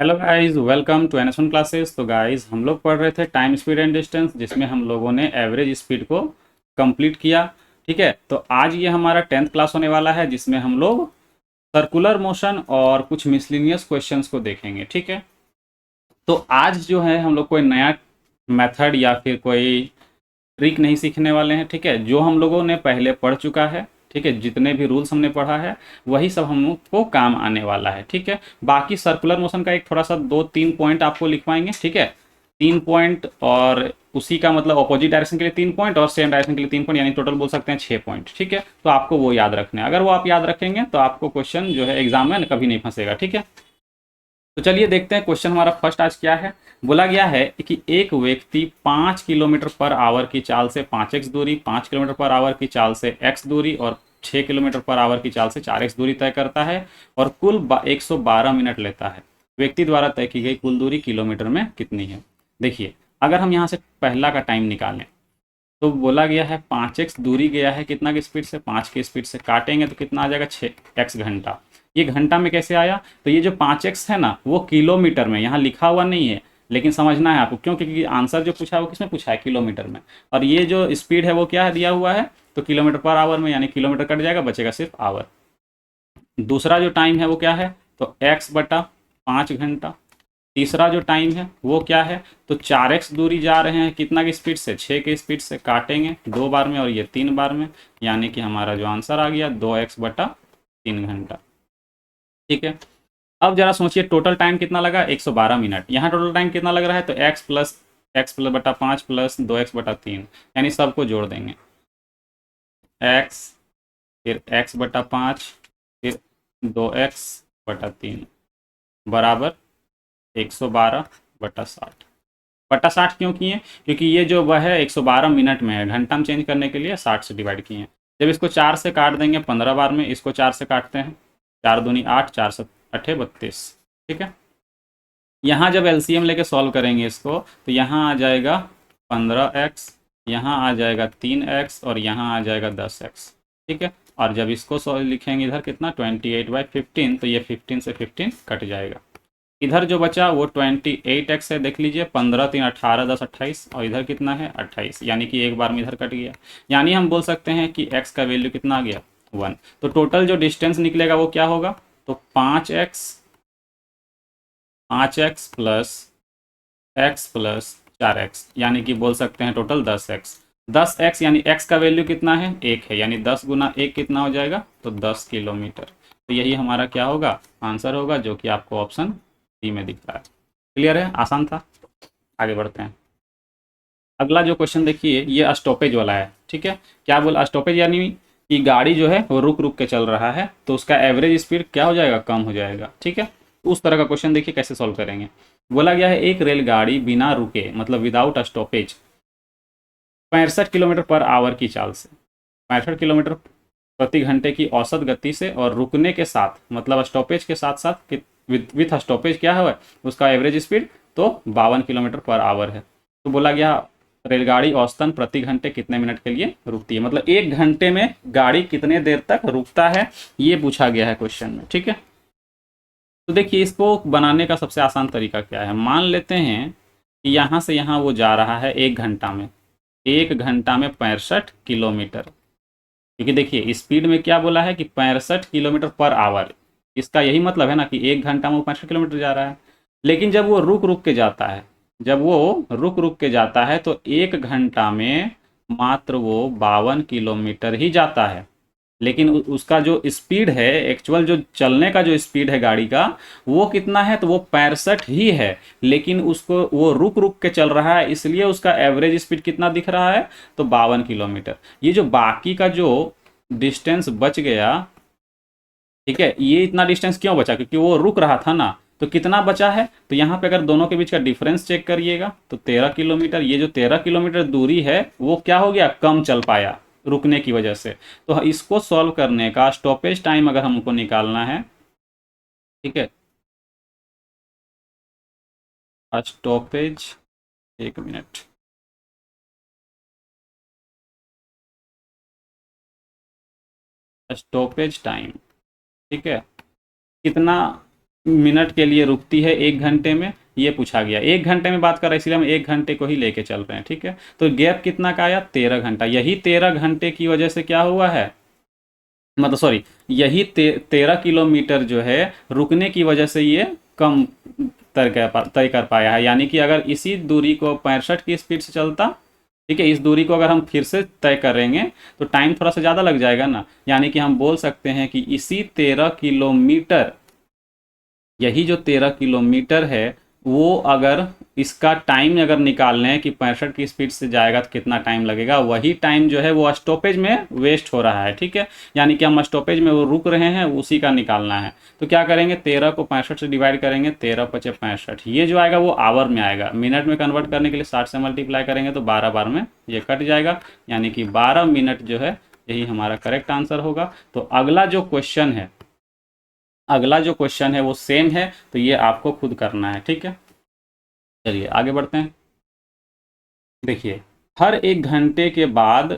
Hello guys, welcome to NS1 classes. तो guys, हम लोग पढ़ रहे थे टाइम स्पीड एंड डिस्टेंस, जिसमें हम लोगों ने एवरेज स्पीड को कंप्लीट किया। ठीक है, तो आज ये हमारा 10th क्लास होने वाला है, जिसमें हम लोग सर्कुलर मोशन और कुछ मिसलिनियस क्वेश्चंस को देखेंगे। ठीक है, तो आज जो है हम लोग कोई नया मेथड या फिर कोई ट्रिक नहीं सीखने वाले हैं। ठीक है, जो हम लोगों ने पहले पढ़ चुका है, ठीक है, जितने भी रूल्स हमने पढ़ा है वही सब हमको काम आने वाला है। ठीक है, बाकी सर्कुलर मोशन का एक थोड़ा सा 2-3 पॉइंट आपको लिखवाएंगे। ठीक है, 3 पॉइंट, और उसी का मतलब अपोजिट डायरेक्शन के लिए 3 पॉइंट और सेम डायरेक्शन के लिए 3 पॉइंट, यानी टोटल बोल सकते हैं 6 पॉइंट। ठीक है, तो आपको वो याद रखने हैं। अगर वो आप याद रखेंगे तो आपको क्वेश्चन जो है एग्जाम में कभी नहीं फंसेगा। ठीक है, तो चलिए देखते हैं क्वेश्चन हमारा फर्स्ट आज क्या है। बोला गया है कि एक व्यक्ति 5 किलोमीटर पर आवर की चाल से 5x दूरी, 5 किलोमीटर पर आवर की चाल से x दूरी और 6 किलोमीटर पर आवर की चाल से 4x दूरी तय करता है और कुल 112 मिनट लेता है। व्यक्ति द्वारा तय की गई कुल दूरी किलोमीटर में कितनी है। देखिए, अगर हम यहाँ से पहला का टाइम निकालें तो बोला गया है 5x दूरी गया है कितना की स्पीड से, 5 की स्पीड से, काटेंगे तो कितना आ जाएगा, 6x घंटा। ये घंटा में कैसे आया, तो ये जो 5x है ना वो किलोमीटर में यहाँ लिखा हुआ नहीं है, लेकिन समझना है आपको, क्यों, क्योंकि आंसर जो पूछा है वो किसमें पूछा है, किलोमीटर में। और ये जो स्पीड है वो क्या है, दिया हुआ है, तो किलोमीटर पर आवर में, यानी किलोमीटर कट जाएगा, बचेगा सिर्फ आवर। दूसरा जो टाइम है वो क्या है, तो x/5 घंटा। तीसरा जो टाइम है वो क्या है, तो 4x दूरी जा रहे हैं कितना की स्पीड से, 6 की स्पीड से, काटेंगे 2 बार में और ये 3 बार में, यानी कि हमारा जो आंसर आ गया 2x/3 घंटा। ठीक है, अब जरा सोचिए टोटल टाइम कितना लगा, 112 मिनट। यहाँ टोटल टाइम कितना लग रहा है, तो x+5 प्लस 2x/3, यानी सबको जोड़ देंगे, x, फिर x/5, फिर 2x/3 बराबर 112/60। बटा 60 क्यों किए, क्योंकि ये जो वह है 112 मिनट में है, घंटा में चेंज करने के लिए 60 से डिवाइड किए हैं। जब इसको 4 से काट देंगे 15 बार में, इसको 4 से काटते हैं, 4 दूनी 8, 4 8 32। ठीक है, यहाँ जब एलसीएम लेके सॉल्व करेंगे इसको, तो यहाँ आ जाएगा 15x, यहाँ आ जाएगा 3x और यहाँ आ जाएगा 10x। ठीक है, और जब इसको लिखेंगे इधर कितना, 28/15, तो ये 15 से 15 कट जाएगा। इधर जो बचा वो 28x है, देख लीजिए, 15 3 18 10 28, और इधर कितना है 28, यानी कि एक बार में इधर कट गया। यानी हम बोल सकते हैं कि x का वैल्यू कितना आ गया, 1। तो टोटल जो डिस्टेंस निकलेगा वो क्या होगा, तो 5x प्लस 4x, यानी कि बोल सकते हैं टोटल 10x। 10x यानी x का वैल्यू कितना है, 1 है, यानी 10 गुना 1 कितना हो जाएगा, तो 10 किलोमीटर। तो यही हमारा क्या होगा, आंसर होगा, जो कि आपको ऑप्शन डी में दिख रहा है। क्लियर है, आसान था। आगे बढ़ते हैं। अगला जो क्वेश्चन देखिए, ये स्टॉपेज वाला है। ठीक है, क्या बोला, स्टॉपेज यानी कि गाड़ी जो है वो रुक रुक के चल रहा है, तो उसका एवरेज स्पीड क्या हो जाएगा, कम हो जाएगा। ठीक है, उस तरह का क्वेश्चन देखिए कैसे सॉल्व करेंगे। बोला गया है एक रेलगाड़ी बिना रुके, मतलब without stoppage, 65 kilometre per hour की चाल से, 65 किलोमीटर प्रति घंटे की औसत गति से, और रुकने के साथ, मतलब स्टॉपेज के साथ साथ विथ स्टॉपेज क्या है उसका एवरेज स्पीड, तो 52 किलोमीटर पर आवर है। तो बोला गया रेलगाड़ी औसतन प्रति घंटे कितने मिनट के लिए रुकती है, मतलब 1 घंटे में गाड़ी कितने देर तक रुकता है, ये पूछा गया है क्वेश्चन में। ठीक है, तो देखिए इसको बनाने का सबसे आसान तरीका क्या है, मान लेते हैं कि यहाँ से यहाँ वो जा रहा है 1 घंटा में, 1 घंटा में 65 किलोमीटर। क्योंकि देखिए स्पीड में क्या बोला है कि 65 किलोमीटर पर आवर, इसका यही मतलब है ना कि 1 घंटा में वो 65 किलोमीटर जा रहा है। लेकिन जब वो रुक रुक के जाता है, जब वो रुक रुक के जाता है तो 1 घंटा में मात्र वो 52 किलोमीटर ही जाता है। लेकिन उसका जो स्पीड है, एक्चुअल जो चलने का जो स्पीड है गाड़ी का, वो कितना है, तो वो 65 ही है। लेकिन उसको वो रुक रुक के चल रहा है, इसलिए उसका एवरेज स्पीड कितना दिख रहा है, तो 52 किलोमीटर। ये जो बाकी का जो डिस्टेंस बच गया, ठीक है, ये इतना डिस्टेंस क्यों बचा, क्योंकि वो रुक रहा था ना। तो कितना बचा है, तो यहाँ पे अगर दोनों के बीच का डिफरेंस चेक करिएगा तो 13 किलोमीटर, ये जो 13 किलोमीटर दूरी है वो क्या हो गया, कम चल पाया रुकने की वजह से। तो इसको सॉल्व करने का स्टॉपेज टाइम अगर हमको निकालना है, ठीक है, स्टॉपेज, 1 मिनट, स्टॉपेज टाइम, ठीक है, कितना मिनट के लिए रुकती है 1 घंटे में, ये पूछा गया। 1 घंटे में बात कर रहे हैं इसलिए हम 1 घंटे को ही लेके चल रहे हैं, ठीक है। तो गैप कितना का आया, 13 घंटा। यही 13 घंटे की वजह से क्या हुआ है, मतलब सॉरी, यही 13 किलोमीटर जो है रुकने की वजह से ये कम तय कर पाया है। यानी कि अगर इसी दूरी को 65 की स्पीड से चलता, ठीक है, इस दूरी को अगर हम फिर से तय करेंगे तो टाइम थोड़ा सा ज़्यादा लग जाएगा ना। यानी कि हम बोल सकते हैं कि इसी 13 किलोमीटर, यही जो 13 किलोमीटर है, वो अगर इसका टाइम अगर निकालने हैं कि 65 की स्पीड से जाएगा तो कितना टाइम लगेगा, वही टाइम जो है वो स्टॉपेज में वेस्ट हो रहा है, ठीक है। यानी कि हम स्टॉपेज में वो रुक रहे हैं, उसी का निकालना है। तो क्या करेंगे, 13 को 65 से डिवाइड करेंगे, 13×5 = 65। ये जो आएगा वो आवर में आएगा। मिनट में कन्वर्ट करने के लिए 60 से मल्टीप्लाई करेंगे तो 12 बार में ये कट जाएगा। यानी कि 12 मिनट जो है, यही हमारा करेक्ट आंसर होगा। तो अगला जो क्वेश्चन है वो सेम है, तो ये आपको खुद करना है, ठीक है। चलिए आगे बढ़ते हैं। देखिए, हर 1 घंटे के बाद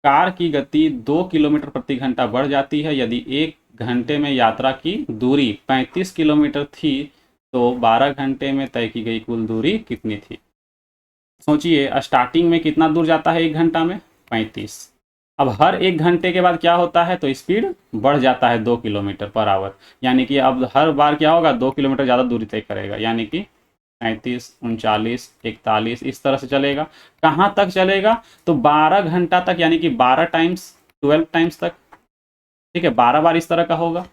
कार की गति 2 किलोमीटर प्रति घंटा बढ़ जाती है। यदि 1 घंटे में यात्रा की दूरी 35 किलोमीटर थी तो 12 घंटे में तय की गई कुल दूरी कितनी थी। सोचिए, स्टार्टिंग में कितना दूर जाता है 1 घंटा में, 35। अब हर 1 घंटे के बाद क्या होता है, तो स्पीड बढ़ जाता है 2 किलोमीटर पर आवर। यानी कि अब हर बार क्या होगा, 2 किलोमीटर ज़्यादा दूरी तय करेगा। यानी कि 35, 39, 41 इस तरह से चलेगा। कहाँ तक चलेगा, तो 12 घंटा तक, यानी कि 12 टाइम्स, 12 टाइम्स तक, ठीक है। 12 बार इस तरह का होगा।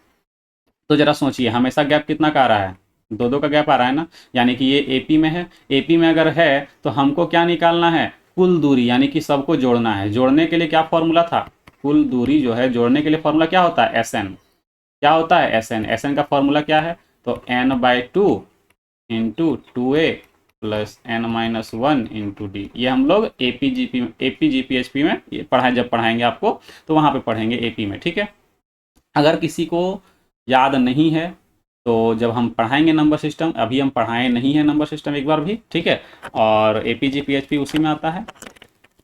तो जरा सोचिए, हमेशा गैप कितना का आ रहा है, 2-2 का गैप आ रहा है ना। यानी कि ये एपी में है, एपी में अगर है तो हमको क्या निकालना है, कुल दूरी, यानी कि सबको जोड़ना है। जोड़ने के लिए क्या फॉर्मूला था, कुल दूरी जो है जोड़ने के लिए फॉर्मूला क्या होता है, एस एन। क्या होता है, एस एन। एस एन का फॉर्मूला क्या है, तो n/2 into 2a plus n-1 into D. ये हम लोग एपी जीपीएचपी में ये जब पढ़ाएंगे आपको, तो वहाँ पे पढ़ेंगे एपी में, ठीक है। अगर किसी को याद नहीं है तो जब हम पढ़ाएंगे नंबर सिस्टम, अभी हम पढ़ाए नहीं है नंबर सिस्टम एक बार भी, ठीक है, और एपीजीपीएचपी उसी में आता है,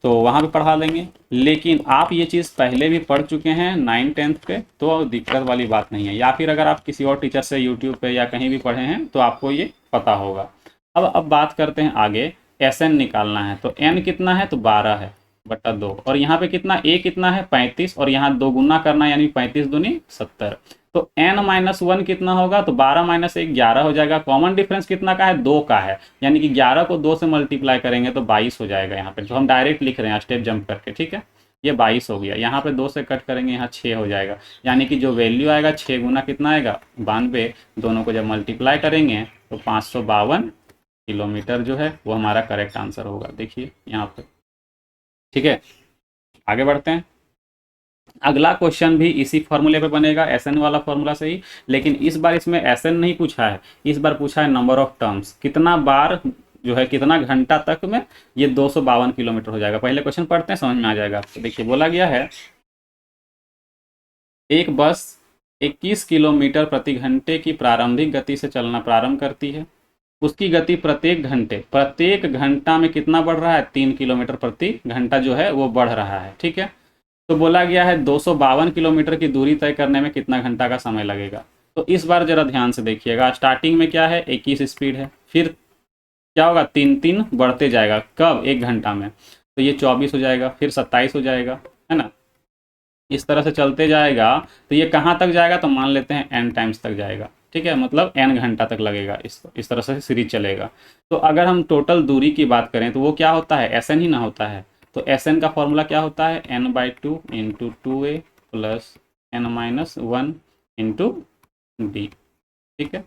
तो वहाँ पे पढ़ा देंगे। लेकिन आप ये चीज़ पहले भी पढ़ चुके हैं 9th-10th पे, तो दिक्कत वाली बात नहीं है। या फिर अगर आप किसी और टीचर से यूट्यूब पे या कहीं भी पढ़े हैं तो आपको ये पता होगा। अब बात करते हैं आगे, एस एन निकालना है। तो एन कितना है, तो 12 है बटा 2, और यहाँ पे कितना, ए कितना है, 35, और यहाँ 2 गुना करना है, यानी 35 दूनी 70। तो n-1 कितना होगा, तो 12 - 1 11 हो जाएगा। कॉमन डिफरेंस कितना का है, 2 का है। यानी कि 11 को 2 से मल्टीप्लाई करेंगे तो 22 हो जाएगा। यहाँ पे जो हम डायरेक्ट लिख रहे हैं स्टेप जंप करके, ठीक है, ये 22 हो गया। यहाँ पे 2 से कट करेंगे, यहाँ 6 हो जाएगा। यानी कि जो वैल्यू आएगा 6 गुना कितना आएगा, 92। दोनों को जब मल्टीप्लाई करेंगे तो 552 किलोमीटर जो है वो हमारा करेक्ट आंसर होगा। देखिए यहाँ पे, ठीक है। आगे बढ़ते हैं। अगला क्वेश्चन भी इसी फॉर्मूले पे बनेगा, एस एन वाला फॉर्मूला से ही। लेकिन इस बार इसमें एस एन नहीं पूछा है, इस बार पूछा है नंबर ऑफ टर्म्स, कितना बार जो है, कितना घंटा तक में ये 252 किलोमीटर हो जाएगा। पहले क्वेश्चन पढ़ते हैं, समझ में आ जाएगा आपको। देखिए, बोला गया है एक बस 21 किलोमीटर प्रति घंटे की प्रारंभिक गति से चलना प्रारंभ करती है। उसकी गति प्रत्येक घंटा में कितना बढ़ रहा है, 3 किलोमीटर प्रति घंटा जो है वो बढ़ रहा है, ठीक है। तो बोला गया है 252 किलोमीटर की दूरी तय करने में कितना घंटा का समय लगेगा। तो इस बार जरा ध्यान से देखिएगा, स्टार्टिंग में क्या है, 21 स्पीड है, फिर क्या होगा, 3-3 बढ़ते जाएगा, कब, 1 घंटा में, तो ये 24 हो जाएगा, फिर 27 हो जाएगा, है ना। इस तरह से चलते जाएगा तो ये कहाँ तक जाएगा, तो मान लेते हैं n टाइम्स तक जाएगा, ठीक है, मतलब n घंटा तक लगेगा। इस तरह से सीरीज चलेगा। तो अगर हम टोटल दूरी की बात करें तो वो क्या होता है, एस एन ही ना होता है। तो एस एन का फॉर्मूला क्या होता है, n/2 into 2a plus n-1 into D, ठीक है।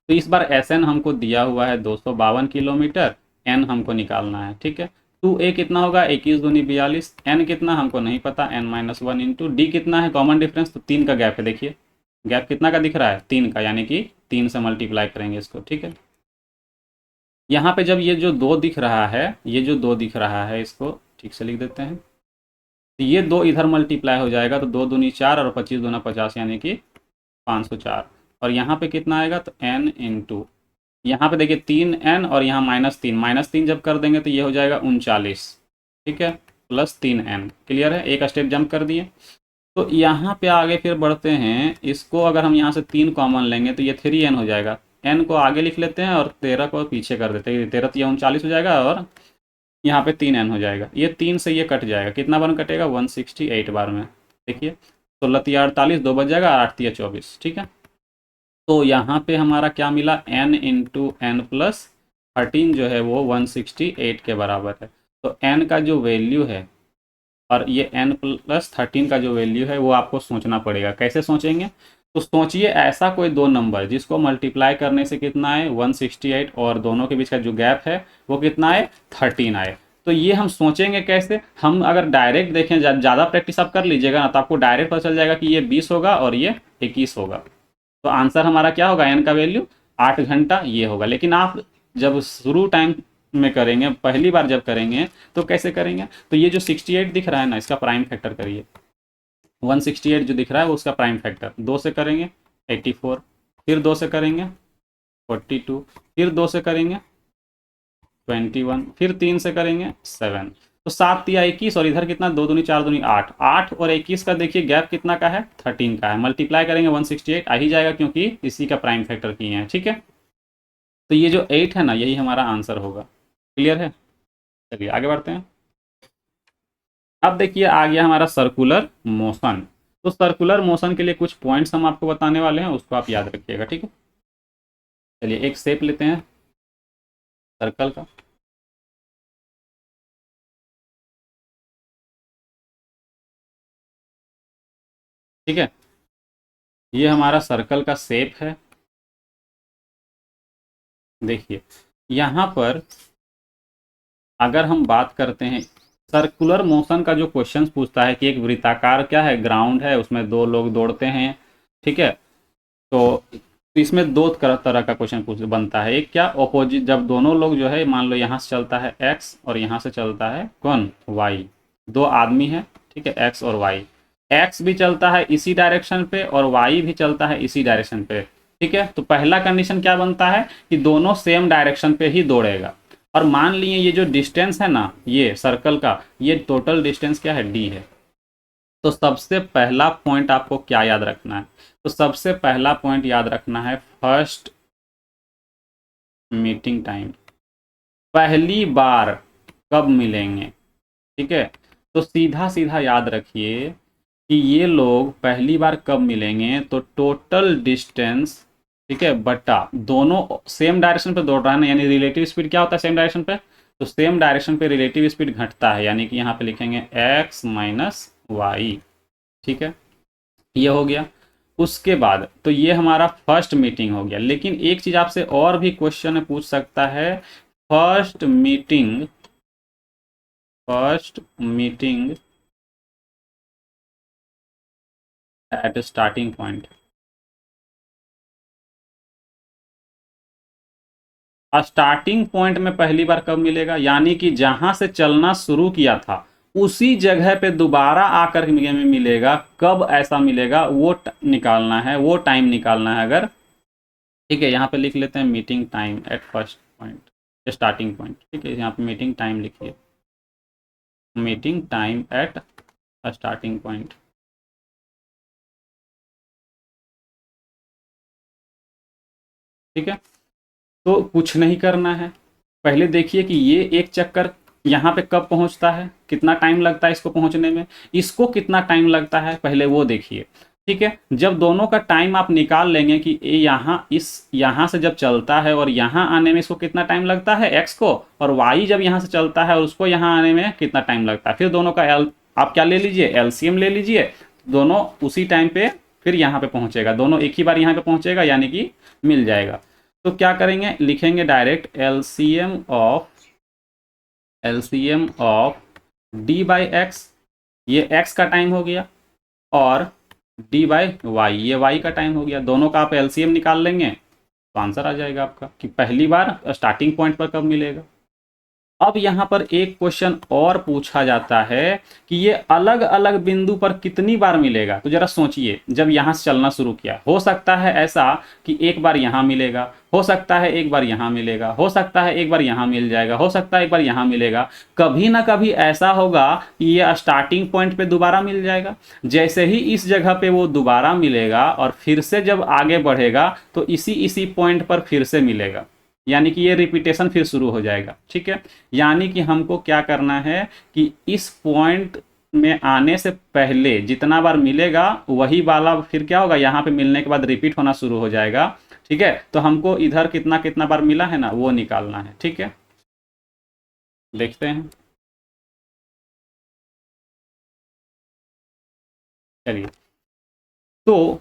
तो इस बार एस एन हमको दिया हुआ है 252 किलोमीटर, एन हमको निकालना है, ठीक है। 2a कितना होगा, 21 दूनी 42, n कितना हमको नहीं पता, n-1 इंटू डी कितना है, कॉमन डिफरेंस, तो 3 का गैप है। देखिए गैप कितना का दिख रहा है, 3 का, यानी कि 3 से मल्टीप्लाई करेंगे इसको, ठीक है। यहाँ पे जब ये जो 2 दिख रहा है, ये जो 2 दिख रहा है, इसको ठीक से लिख देते हैं। तो ये 2 इधर मल्टीप्लाई हो जाएगा, तो 2 दूनी 4 और 25 दूना 50, यानी कि 504। और यहाँ पे कितना आएगा, तो n इंटू, यहाँ पे देखिए 3n और यहाँ -3 जब कर देंगे तो ये हो जाएगा 39, ठीक है, प्लस 3n। क्लियर है, एक स्टेप जंप कर दिए। तो यहाँ पे आगे फिर बढ़ते हैं, इसको अगर हम यहाँ से 3 कॉमन लेंगे तो ये 3n हो जाएगा। n को आगे लिख लेते हैं और 13 को पीछे कर देते हैं, 13 या 39 हो जाएगा और यहाँ पे 3n हो जाएगा। ये 3 से ये कट जाएगा, कितना बार में कटेगा 168 बार में। देखिए 16 तिया 48, 2 बच जाएगा, 8 तिया 24। ठीक है, तो यहाँ पे हमारा क्या मिला, n इंटू एन प्लस 13 जो है वो 168 के बराबर है। तो n का जो वैल्यू है और ये n प्लस 13 का जो वैल्यू है वो आपको सोचना पड़ेगा। कैसे सोचेंगे, तो सोचिए ऐसा कोई दो नंबर जिसको मल्टीप्लाई करने से कितना आए 168 और दोनों के बीच का जो गैप है वो कितना आए 13 आए। तो ये हम सोचेंगे कैसे, हम अगर डायरेक्ट देखें, ज़्यादा प्रैक्टिस आप कर लीजिएगा ना तो आपको डायरेक्ट पता चल जाएगा कि ये 20 होगा और ये 21 होगा। तो आंसर हमारा क्या होगा, एन का वैल्यू 8 घंटा ये होगा। लेकिन आप जब शुरू टाइम में करेंगे, पहली बार जब करेंगे तो कैसे करेंगे, तो ये जो 68 दिख रहा है ना इसका प्राइम फैक्टर करिए। 168 जो दिख रहा है वो उसका प्राइम फैक्टर 2 से करेंगे 84, फिर 2 से करेंगे 42, फिर 2 से करेंगे 21, फिर 3 से करेंगे 7। तो 7 या 21 और इधर कितना 2 दूनी 4 दूनी 8, 8 और 21 का देखिए गैप कितना का है 13 का है। मल्टीप्लाई करेंगे 168 आ ही जाएगा क्योंकि इसी का प्राइम फैक्टर किए हैं। ठीक है, तो ये जो 8 है ना यही हमारा आंसर होगा। क्लियर है, चलिए आगे बढ़ते हैं। अब देखिए आ गया हमारा सर्कुलर मोशन। तो सर्कुलर मोशन के लिए कुछ पॉइंट्स हम आपको बताने वाले हैं, उसको आप याद रखिएगा। ठीक है, चलिए एक शेप लेते हैं सर्कल का। ठीक है, ये हमारा सर्कल का शेप है। देखिए यहाँ पर अगर हम बात करते हैं सर्कुलर मोशन का, जो क्वेश्चन पूछता है कि एक वृत्ताकार क्या है ग्राउंड है, उसमें दो लोग दौड़ते हैं। ठीक है, तो इसमें दो तरह का क्वेश्चन पूछ बनता है। एक क्या, ऑपोजिट, जब दोनों लोग जो है मान लो यहाँ से चलता है एक्स और यहाँ से चलता है कौन वाई, दो आदमी है। ठीक है, एक्स और वाई, एक्स भी चलता है इसी डायरेक्शन पे और वाई भी चलता है इसी डायरेक्शन पे। ठीक है, तो पहला कंडीशन क्या बनता है कि दोनों सेम डायरेक्शन पे ही दौड़ेगा। और मान लिए ये जो डिस्टेंस है ना ये सर्कल का, ये टोटल डिस्टेंस क्या है डी है। तो सबसे पहला पॉइंट आपको क्या याद रखना है, तो सबसे पहला पॉइंट याद रखना है फर्स्ट मीटिंग टाइम, पहली बार कब मिलेंगे। ठीक है, तो सीधा सीधा याद रखिए कि ये लोग पहली बार कब मिलेंगे, तो टोटल डिस्टेंस, ठीक है, बटा दोनों सेम डायरेक्शन पे दौड़ रहा है ना, यानी रिलेटिव स्पीड क्या होता है सेम डायरेक्शन पे, तो सेम डायरेक्शन पे रिलेटिव स्पीड घटता है, यानी कि यहाँ पे लिखेंगे x माइनस वाई। ठीक है, ये हो गया। उसके बाद तो ये हमारा फर्स्ट मीटिंग हो गया। लेकिन एक चीज आपसे और भी क्वेश्चन पूछ सकता है, first meeting, first meeting at starting point. Starting point में पहली बार कब मिलेगा, यानी कि जहां से चलना शुरू किया था उसी जगह पे दोबारा आकर में मिलेगा। कब ऐसा मिलेगा वो निकालना है, वो टाइम निकालना है अगर। ठीक है, यहाँ पे लिख लेते हैं meeting time at first point, starting point. ठीक है, यहाँ पे मीटिंग टाइम लिखिए, meeting time at starting point. ठीक है, तो कुछ नहीं करना है, पहले देखिए कि ये एक चक्कर यहाँ पे कब पहुंचता है, कितना टाइम लगता है इसको पहुंचने में, इसको कितना टाइम लगता है पहले वो देखिए। ठीक है, जब दोनों का टाइम आप निकाल लेंगे कि ये यहाँ से जब चलता है और यहाँ आने में इसको कितना टाइम लगता है एक्स को, और वाई जब यहाँ से चलता है और उसको यहाँ आने में कितना टाइम लगता है, फिर दोनों का आप क्या ले लीजिए एलसीएम ले लीजिए, दोनों उसी टाइम पे फिर यहाँ पे पहुंचेगा, दोनों एक ही बार यहाँ पे पहुंचेगा यानी कि मिल जाएगा। तो क्या करेंगे, लिखेंगे direct LCM of D by x, ये एक्स का टाइम हो गया, और डी बाई वाई, ये वाई का टाइम हो गया। दोनों का आप एलसीएम निकाल लेंगे तो आंसर आ जाएगा आपका कि पहली बार स्टार्टिंग पॉइंट पर कब मिलेगा। अब यहाँ पर एक क्वेश्चन और पूछा जाता है कि ये अलग अलग बिंदु पर कितनी बार मिलेगा। तो जरा सोचिए, जब यहाँ से चलना शुरू किया, हो सकता है ऐसा कि एक बार यहाँ मिलेगा, हो सकता है एक बार यहाँ मिलेगा, हो सकता है एक बार यहाँ मिल जाएगा, हो सकता है एक बार यहाँ मिलेगा। कभी ना कभी ऐसा होगा कि ये स्टार्टिंग पॉइंट पे दोबारा मिल जाएगा। जैसे ही इस जगह पे वो दोबारा मिलेगा और फिर से जब आगे बढ़ेगा तो इसी इसी पॉइंट पर फिर से मिलेगा, यानी कि ये रिपीटेशन फिर शुरू हो जाएगा। ठीक है, यानी कि हमको क्या करना है कि इस पॉइंट में आने से पहले जितना बार मिलेगा वही वाला फिर क्या होगा, यहाँ पे मिलने के बाद रिपीट होना शुरू हो जाएगा। ठीक है, तो हमको इधर कितना कितना बार मिला है ना वो निकालना है। ठीक है, देखते हैं। चलिए, तो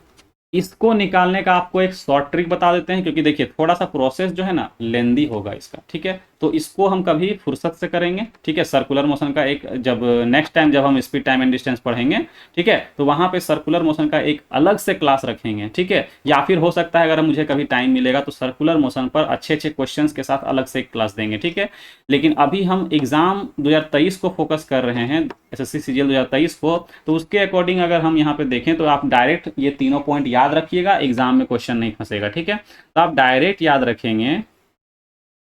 इसको निकालने का आपको एक शॉर्ट ट्रिक बता देते हैं, क्योंकि देखिए थोड़ा सा प्रोसेस जो है ना लेंदी होगा इसका। ठीक है, तो इसको हम कभी फुर्सत से करेंगे। ठीक है, सर्कुलर मोशन का एक, जब नेक्स्ट टाइम जब हम स्पीड टाइम एंड डिस्टेंस पढ़ेंगे, ठीक है, तो वहां पे सर्कुलर मोशन का एक अलग से क्लास रखेंगे। ठीक है, या फिर हो सकता है अगर मुझे कभी टाइम मिलेगा तो सर्कुलर मोशन पर अच्छे अच्छे क्वेश्चन के साथ अलग से एक क्लास देंगे। ठीक है, लेकिन अभी हम एग्जाम 2023 को फोकस कर रहे हैं, एसएससी सीजीएल 2023 को, तो उसके अकॉर्डिंग अगर हम यहाँ पे देखें तो आप डायरेक्ट ये तीनों पॉइंट याद रखिएगा, एग्जाम में क्वेश्चन नहीं फंसेगा। ठीक है, तो आप डायरेक्ट याद रखेंगे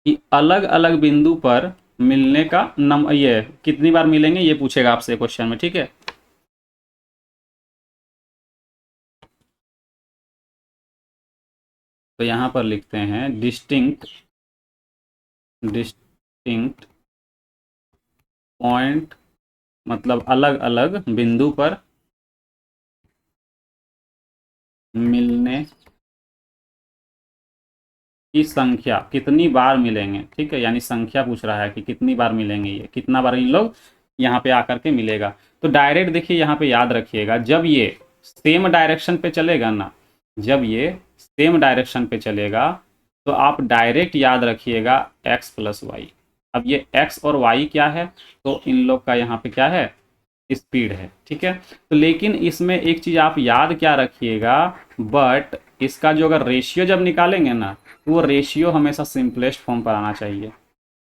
कि अलग अलग बिंदु पर मिलने का ये कितनी बार मिलेंगे ये पूछेगा आपसे क्वेश्चन में। ठीक है, तो यहां पर लिखते हैं डिस्टिंक्ट डिस्टिंक्ट पॉइंट, मतलब अलग अलग बिंदु पर मिलने की संख्या, कितनी बार मिलेंगे। ठीक है, यानी संख्या पूछ रहा है कि कितनी बार मिलेंगे, ये कितना बार इन लोग यहाँ पे आकर के मिलेगा। तो डायरेक्ट देखिए यहाँ पे याद रखिएगा, जब ये सेम डायरेक्शन पे चलेगा ना, जब ये सेम डायरेक्शन पे चलेगा तो आप डायरेक्ट याद रखिएगा x प्लस वाई। अब ये x और y क्या है, तो इन लोग का यहाँ पे क्या है, स्पीड है। ठीक है, तो लेकिन इसमें एक चीज आप याद क्या रखिएगा, बट इसका जो अगर रेशियो जब निकालेंगे ना, तो वो रेशियो हमेशा सिंपलेस्ट फॉर्म पर आना चाहिए।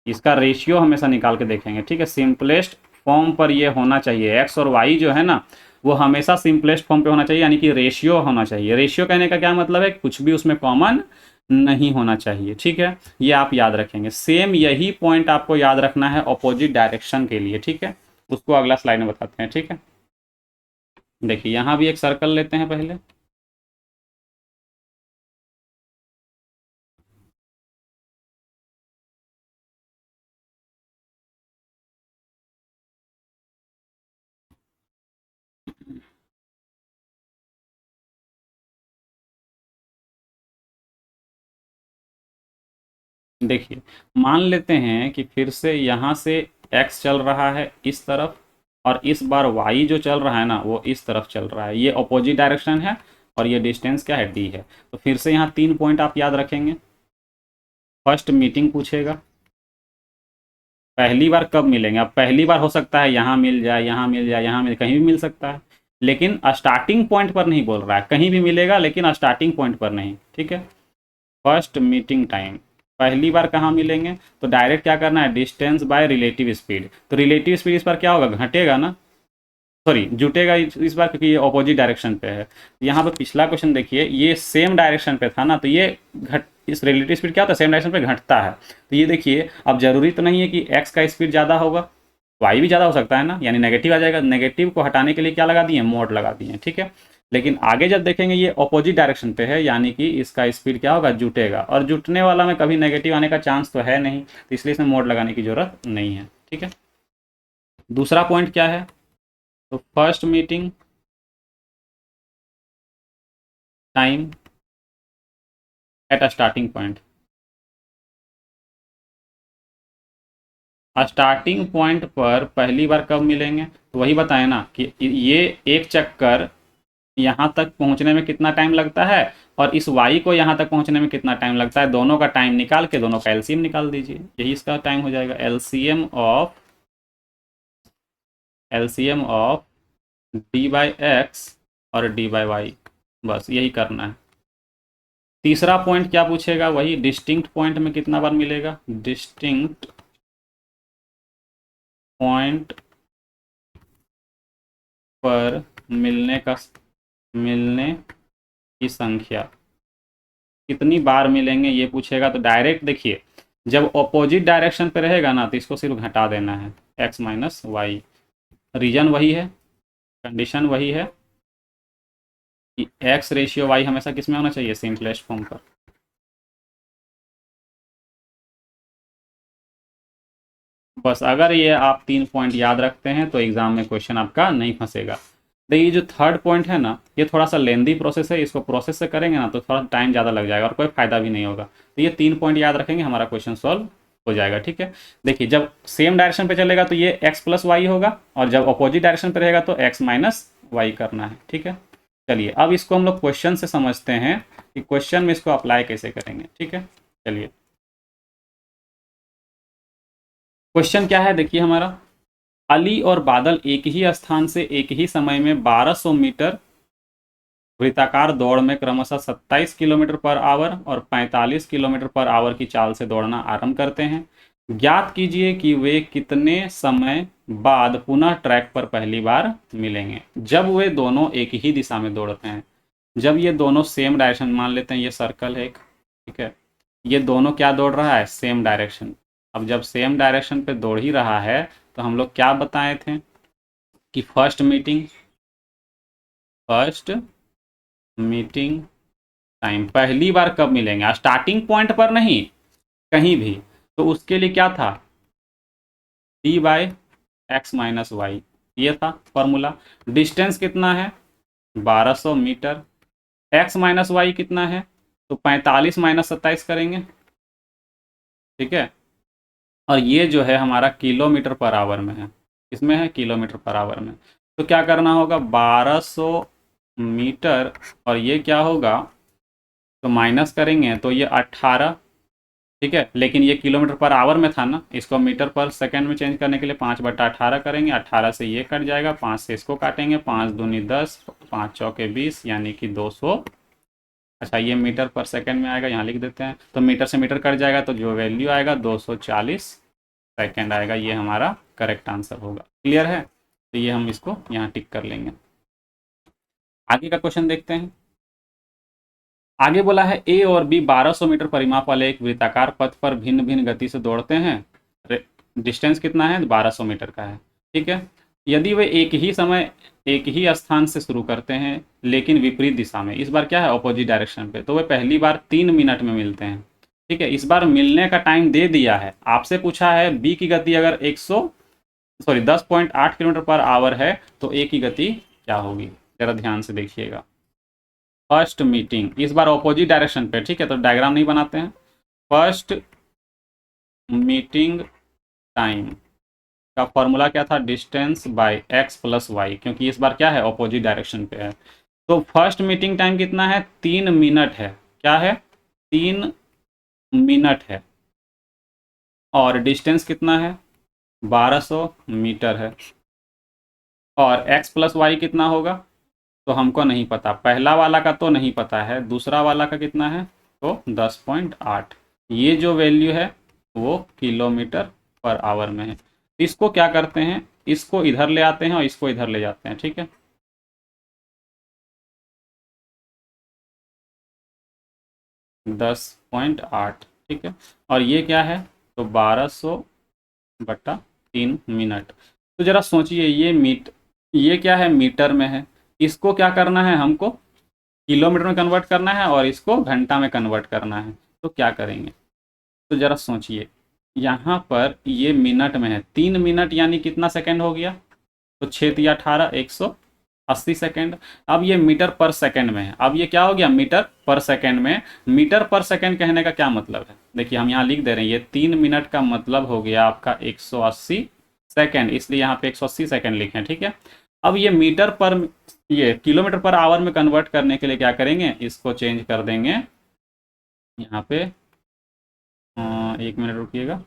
इसका रेशियो हमेशा निकाल के देखेंगे। ठीक है, सिंपलेस्ट फॉर्म पर ये होना चाहिए, एक्स और वाई जो है ना वो हमेशा सिंपलेस्ट फॉर्म पे होना चाहिए, यानी कि रेशियो होना चाहिए। रेशियो कहने का क्या मतलब है, कुछ भी उसमें कॉमन नहीं होना चाहिए। ठीक है, ये आप याद रखेंगे। सेम यही पॉइंट आपको याद रखना है अपोजिट डायरेक्शन के लिए। ठीक है, उसको अगला स्लाइड में बताते हैं। ठीक है, देखिए यहाँ भी एक सर्कल लेते हैं पहले। देखिए, मान लेते हैं कि फिर से यहाँ से x चल रहा है इस तरफ, और इस बार y जो चल रहा है ना वो इस तरफ चल रहा है। ये अपोजिट डायरेक्शन है और ये डिस्टेंस क्या है, d है। तो फिर से यहाँ 3 पॉइंट आप याद रखेंगे। फर्स्ट मीटिंग पूछेगा, पहली बार कब मिलेंगे। अब पहली बार हो सकता है यहाँ मिल जाए, यहाँ मिल जाए, यहाँ मिल, कहीं भी मिल सकता है, लेकिन स्टार्टिंग पॉइंट पर नहीं बोल रहा है, कहीं भी मिलेगा लेकिन स्टार्टिंग पॉइंट पर नहीं। ठीक है, फर्स्ट मीटिंग टाइम, पहली बार कहाँ मिलेंगे, तो डायरेक्ट क्या करना है, डिस्टेंस बाय रिलेटिव स्पीड। तो रिलेटिव स्पीड इस बार क्या होगा, घटेगा ना, सॉरी जुटेगा इस बार, क्योंकि ये ऑपोजिट डायरेक्शन पे है। यहाँ पे पिछला क्वेश्चन देखिए, ये सेम डायरेक्शन पे था ना, तो ये घट, इस रिलेटिव स्पीड क्या होता है, सेम डायरेक्शन पे घटता है। तो ये देखिए, अब जरूरी तो नहीं है कि एक्स का स्पीड ज़्यादा होगा, वाई भी ज़्यादा हो सकता है ना, यानी नेगेटिव आ जाएगा। नेगेटिव को हटाने के लिए क्या लगा दिए, मोड लगा दिए। ठीक है, लेकिन आगे जब देखेंगे ये ऑपोजिट डायरेक्शन पे है, यानी कि इसका स्पीड क्या होगा, जुटेगा, और जुटने वाला में कभी नेगेटिव आने का चांस तो है नहीं, तो इसलिए इसमें मोड लगाने की जरूरत नहीं है। ठीक है, दूसरा पॉइंट क्या है, तो first meeting time at a starting point. Starting point पर पहली बार कब मिलेंगे, तो वही बताए ना कि ये एक चक्कर यहाँ तक पहुँचने में कितना टाइम लगता है, और इस वाई को यहाँ तक पहुँचने में कितना टाइम लगता है, दोनों का टाइम निकाल के दोनों का एलसीएम निकाल दीजिए, यही इसका टाइम हो जाएगा। LCM of D by x और डी बाई वाई, बस यही करना है। तीसरा पॉइंट क्या पूछेगा, वही डिस्टिंक्ट पॉइंट में कितना बार मिलेगा, डिस्टिंक्ट पॉइंट पर मिलने की संख्या, कितनी बार मिलेंगे ये पूछेगा तो डायरेक्ट देखिए, जब ऑपोजिट डायरेक्शन पे रहेगा ना तो इसको सिर्फ घटा देना है, x माइनस वाई। रीजन वही है, कंडीशन वही है कि x रेशियो y हमेशा किस में होना चाहिए, सिंपलेस्ट फॉर्म पर। बस अगर ये आप 3 पॉइंट याद रखते हैं तो एग्जाम में क्वेश्चन आपका नहीं फंसेगा। देखिए ये जो थर्ड पॉइंट है ना, ये थोड़ा सा लेंदी प्रोसेस है, इसको प्रोसेस से करेंगे ना तो थोड़ा टाइम ज़्यादा लग जाएगा और कोई फायदा भी नहीं होगा। तो ये 3 पॉइंट याद रखेंगे, हमारा क्वेश्चन सॉल्व हो जाएगा। ठीक है, देखिए जब सेम डायरेक्शन पे चलेगा तो ये x प्लस वाई होगा, और जब अपोजिट डायरेक्शन पे रहेगा तो x माइनस वाई करना है। ठीक है, चलिए अब इसको हम लोग क्वेश्चन से समझते हैं कि क्वेश्चन में इसको अप्लाई कैसे करेंगे। ठीक है, चलिए क्वेश्चन क्या है देखिए हमारा, अली और बादल एक ही स्थान से एक ही समय में 1200 मीटर वृत्ताकार दौड़ में क्रमशः 27 किलोमीटर पर आवर और 45 किलोमीटर पर आवर की चाल से दौड़ना आरंभ करते हैं। ज्ञात कीजिए कि वे कितने समय बाद पुनः ट्रैक पर पहली बार मिलेंगे। जब वे दोनों एक ही दिशा में दौड़ते हैं, जब ये दोनों सेम डायरेक्शन, मान लेते हैं ये सर्कल है एक, ठीक है, ये दोनों क्या दौड़ रहा है, सेम डायरेक्शन। अब जब सेम डायरेक्शन पे दौड़ ही रहा है तो हम लोग क्या बताए थे कि फर्स्ट मीटिंग टाइम, पहली बार कब मिलेंगे, स्टार्टिंग पॉइंट पर नहीं, कहीं भी, तो उसके लिए क्या था, D by X minus Y, ये था फॉर्मूला। डिस्टेंस कितना है 1200 मीटर, एक्स माइनस वाई कितना है, तो 45 माइनस 27 करेंगे। ठीक है, और ये जो है हमारा किलोमीटर पर आवर में है, इसमें है किलोमीटर पर आवर में। तो क्या करना होगा, 1200 मीटर और ये क्या होगा, तो माइनस करेंगे तो ये 18। ठीक है, लेकिन ये किलोमीटर पर आवर में था ना, इसको मीटर पर सेकंड में चेंज करने के लिए 5/18 करेंगे, 18 से ये कट जाएगा, 5 से इसको काटेंगे, 5 दूनी 10, 5 चौके 20, यानी कि 200। अच्छा ये मीटर पर सेकंड में आएगा, यहाँ लिख देते हैं, तो मीटर से मीटर कट जाएगा तो जो वैल्यू आएगा 240 सेकेंड आएगा, ये हमारा करेक्ट आंसर होगा। क्लियर है, तो ये हम इसको यहाँ टिक कर लेंगे। आगे का क्वेश्चन देखते हैं। आगे बोला है ए और बी 1200 मीटर परिमाप वाले एक वृत्ताकार पथ पर भिन्न भिन्न गति से दौड़ते हैं। डिस्टेंस कितना है, 1200 मीटर का है। ठीक है, यदि वे एक ही समय एक ही स्थान से शुरू करते हैं लेकिन विपरीत दिशा में, इस बार क्या है ऑपोजिट डायरेक्शन पे, तो वे पहली बार 3 मिनट में मिलते हैं। ठीक है, इस बार मिलने का टाइम दे दिया है, आपसे पूछा है बी की गति अगर 10.8 किलोमीटर पर आवर है तो ए की गति क्या होगी, जरा ध्यान से देखिएगा। फर्स्ट मीटिंग, इस बार ऑपोजिट डायरेक्शन पे, ठीक है, तो डायग्राम नहीं बनाते हैं। फर्स्ट मीटिंग टाइम का फॉर्मूला क्या था, distance by X plus Y, क्योंकि इस बार क्या है ऑपोजिट डायरेक्शन पे है। तो फर्स्ट मीटिंग टाइम कितना है, 3 मिनट है। क्या है, 3 मिनट है। और डिस्टेंस कितना है, 1200 मीटर है। और x प्लस वाई कितना होगा, तो हमको नहीं पता, पहला वाला का तो नहीं पता है, दूसरा वाला का कितना है, तो 10.8। ये जो वैल्यू है वो किलोमीटर पर आवर में है। इसको क्या करते हैं, इसको इधर ले आते हैं और इसको इधर ले जाते हैं। ठीक है, दस पॉइंट आठ, ठीक है, और ये क्या है, तो 1200/3 मिनट। तो जरा सोचिए, ये क्या है, मीटर में है, इसको क्या करना है, हमको किलोमीटर में कन्वर्ट करना है और इसको घंटा में कन्वर्ट करना है। तो क्या करेंगे, तो जरा सोचिए, यहाँ पर ये मिनट में है, 3 मिनट यानी कितना सेकंड हो गया, तो 6×3 = 18, 180 सेकंड। अब ये मीटर पर सेकंड में है, अब ये क्या हो गया, मीटर पर सेकंड में। मीटर पर सेकंड कहने का क्या मतलब है, देखिए हम यहाँ लिख दे रहे हैं, ये 3 मिनट का मतलब हो गया आपका 180 सेकंड, इसलिए यहाँ पे 180 सेकंड लिखें। ठीक है, अब ये मीटर पर, ये किलोमीटर पर आवर में कन्वर्ट करने के लिए क्या करेंगे, इसको चेंज कर देंगे यहाँ पे। 1 मिनट रुकिएगा।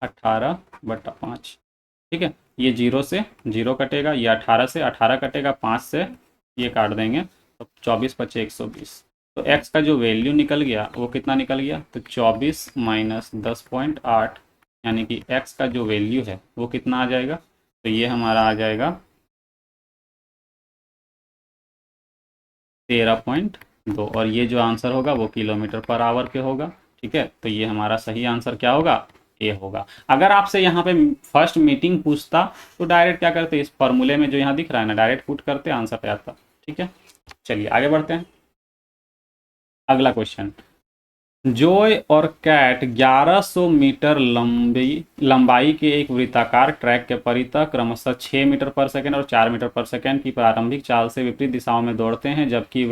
18/5, ठीक है, ये 0 से 0 कटेगा, ये 18 से 18 कटेगा, 5 से ये काट देंगे, तो 24×5 = 120। तो x का जो वैल्यू निकल गया वो कितना निकल गया, तो 24 माइनस 10.8, यानी कि x का जो वैल्यू है वो कितना आ जाएगा, तो ये हमारा आ जाएगा 13.2, और ये जो आंसर होगा वो किलोमीटर पर आवर पे होगा। ठीक है, तो ये हमारा सही आंसर क्या होगा, ए होगा। अगर आपसे यहाँ पे फर्स्ट मीटिंग पूछता तो डायरेक्ट क्या करते, इस फॉर्मूले में जो यहाँ दिख रहा है ना, डायरेक्ट पुट करते, आंसर पे आता। ठीक है, चलिए आगे बढ़ते हैं। अगला क्वेश्चन, जॉय और कैट 1100 मीटर लंबाई के एक वृत्ताकार ट्रैक के परितः क्रमशः 6 मीटर पर सेकंड और 4 मीटर पर सेकंड की प्रारंभिक चाल से विपरीत दिशाओं में दौड़ते हैं, जब भी